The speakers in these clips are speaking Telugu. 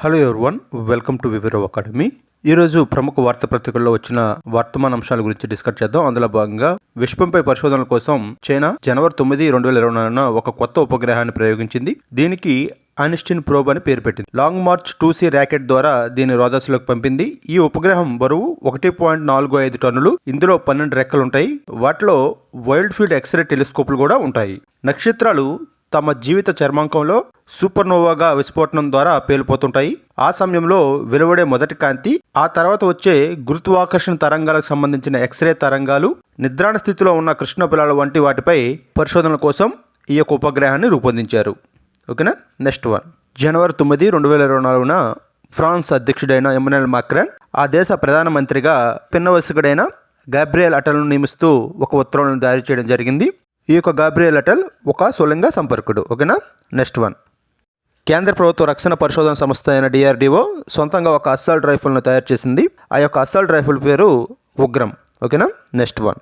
Hello everyone, welcome to Vivaro academy. ఈరోజు ప్రముఖ వార్తాపత్రికల్లో వచ్చిన వర్తమాన అంశాల గురించి డిస్కస్ చేద్దాం. అందులో భాగంగా విశ్వంపై పరిశోధనల కోసం చైనా జనవరి 9, 2024 ఒక కొత్త ఉపగ్రహాన్ని ప్రయోగించింది. దీనికి అనిస్టిన్ ప్రోబ్ అని పేరు పెట్టింది. లాంగ్ మార్చ్ 2C ర్యాకెట్ ద్వారా దీన్ని రోదస్లోకి పంపింది. ఈ ఉపగ్రహం బరువు 1.45 టన్నులు. ఇందులో 12 రెక్కలు ఉంటాయి. వాటిలో వైల్డ్ ఫీల్డ్ ఎక్స్రే టెలిస్కోప్లు కూడా ఉంటాయి. నక్షత్రాలు తమ జీవిత చర్మాంకంలో సూపర్నోవాగా విస్ఫోటనం ద్వారా పేలిపోతుంటాయి. ఆ సమయంలో వెలువడే మొదటి కాంతి, ఆ తర్వాత వచ్చే గురుత్వాకర్షణ తరంగాలకు సంబంధించిన ఎక్స్రే తరంగాలు, నిద్రాణ స్థితిలో ఉన్న కృష్ణ బిలాలు వంటి వాటిపై పరిశోధనల కోసం ఈ యొక్క ఉపగ్రహాన్ని రూపొందించారు. ఓకేనా. Next one. జనవరి 9, 2024 ఫ్రాన్స్ అధ్యక్షుడైన ఎమ్మాన్యుయల్ మాక్రాన్ ఆ దేశ ప్రధానమంత్రిగా పిన్నవయస్కుడైన గాబ్రియల్ అటల్ను నియమిస్తూ ఒక ఉత్తర్వులను జారీ చేయడం జరిగింది. ఈ యొక్క గాబ్రియల్ అటల్ ఒక సొలింగ సంపర్కుడు. ఓకేనా. Next one. కేంద్ర ప్రభుత్వ రక్షణ పరిశోధన సంస్థ అయిన DRDO సొంతంగా ఒక అస్సాల్ట్ రైఫిల్ను తయారు చేసింది. ఆ యొక్క అస్సాల్ట్ రైఫిల్ పేరు ఉగ్రం. ఓకేనా. Next one.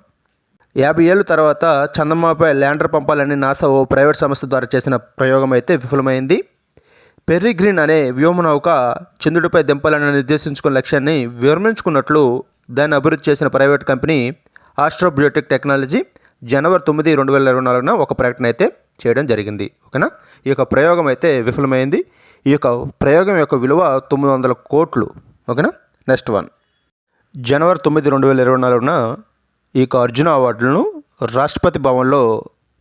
50 ఏళ్ళ తర్వాత చందమామపై ల్యాండర్ పంపాలని నాసా ఓ ప్రైవేట్ సంస్థ ద్వారా చేసిన ప్రయోగం అయితే విఫలమైంది. పెర్రిగ్రీన్ అనే వ్యోమనౌక చంద్రుడిపై దింపాలని నిర్దేశించుకున్న లక్ష్యాన్ని విరమించుకున్నట్లు దాన్ని అభివృద్ధి చేసిన ప్రైవేట్ కంపెనీ ఆస్ట్రోబయోటిక్ టెక్నాలజీ జనవరి 9, 2024 ఒక ప్రకటన అయితే చేయడం జరిగింది. ఓకేనా. ఈ యొక్క ప్రయోగం అయితే విఫలమైంది. ఈ యొక్క ప్రయోగం యొక్క విలువ 900 కోట్లు. ఓకేనా. Next one. జనవరి 9, 2024 ఈ యొక్క అర్జున అవార్డులను రాష్ట్రపతి భవన్లో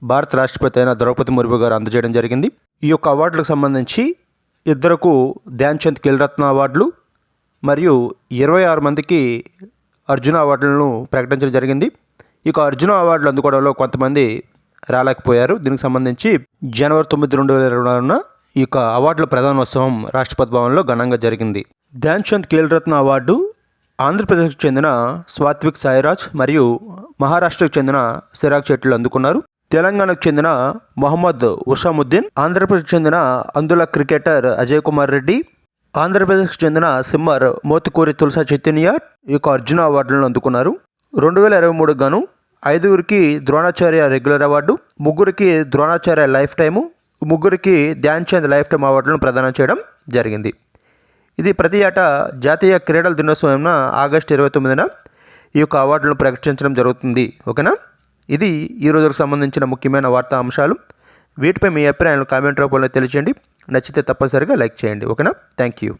భారత రాష్ట్రపతి అయిన ద్రౌపది ముర్ము గారు అందజేయడం జరిగింది. ఈ యొక్క అవార్డులకు సంబంధించి ఇద్దరకు ధ్యాన్ చంద్ ఖేల్రత్న అవార్డులు మరియు 26 మందికి అర్జున అవార్డులను ప్రకటించడం జరిగింది. ఈ యొక్క అర్జున అవార్డులు అందుకోవడంలో కొంతమంది రాలేకపోయారు. దీనికి సంబంధించి జనవరి 9, 2024 ఈ యొక్క అవార్డుల ప్రధానోత్సవం రాష్ట్రపతి భవన్లో ఘనంగా జరిగింది. ధ్యాన్ చంద్ ఖేల్రత్న అవార్డు ఆంధ్రప్రదేశ్కు చెందిన సాత్విక్ సాయిరాజ్ మరియు మహారాష్ట్రకు చెందిన సిరాగ్ చెట్లు అందుకున్నారు. తెలంగాణకు చెందిన మొహమ్మద్ ఉషాముద్దీన్, ఆంధ్రప్రదేశ్కు చెందిన అందుల క్రికెటర్ అజయ్ కుమార్ రెడ్డి, ఆంధ్రప్రదేశ్కు చెందిన సిమ్మర్ మోతుకూరి తులసా చైతన్య ఈ యొక్క అర్జున అవార్డులను అందుకున్నారు. 2023 గాను 5గురికి ద్రోణాచార్య రెగ్యులర్ అవార్డు, 3గురికి ద్రోణాచార్య లైఫ్ టైము, 3గురికి ధ్యాన్ చంద్ లైఫ్ టైమ్ అవార్డులను ప్రదానం చేయడం జరిగింది. ఇది ప్రతి ఏటా జాతీయ క్రీడల దినోత్సవం ఆగస్టు 29 ఈ యొక్క అవార్డులను ప్రకటించడం జరుగుతుంది. ఓకేనా. ఇది ఈ రోజుకు సంబంధించిన ముఖ్యమైన వార్తా అంశాలు. వీటిపై మీ అభిప్రాయాలను కామెంట్ రూపంలో తెలియజేయండి. నచ్చితే తప్పనిసరిగా లైక్ చేయండి. ఓకేనా. Thank you.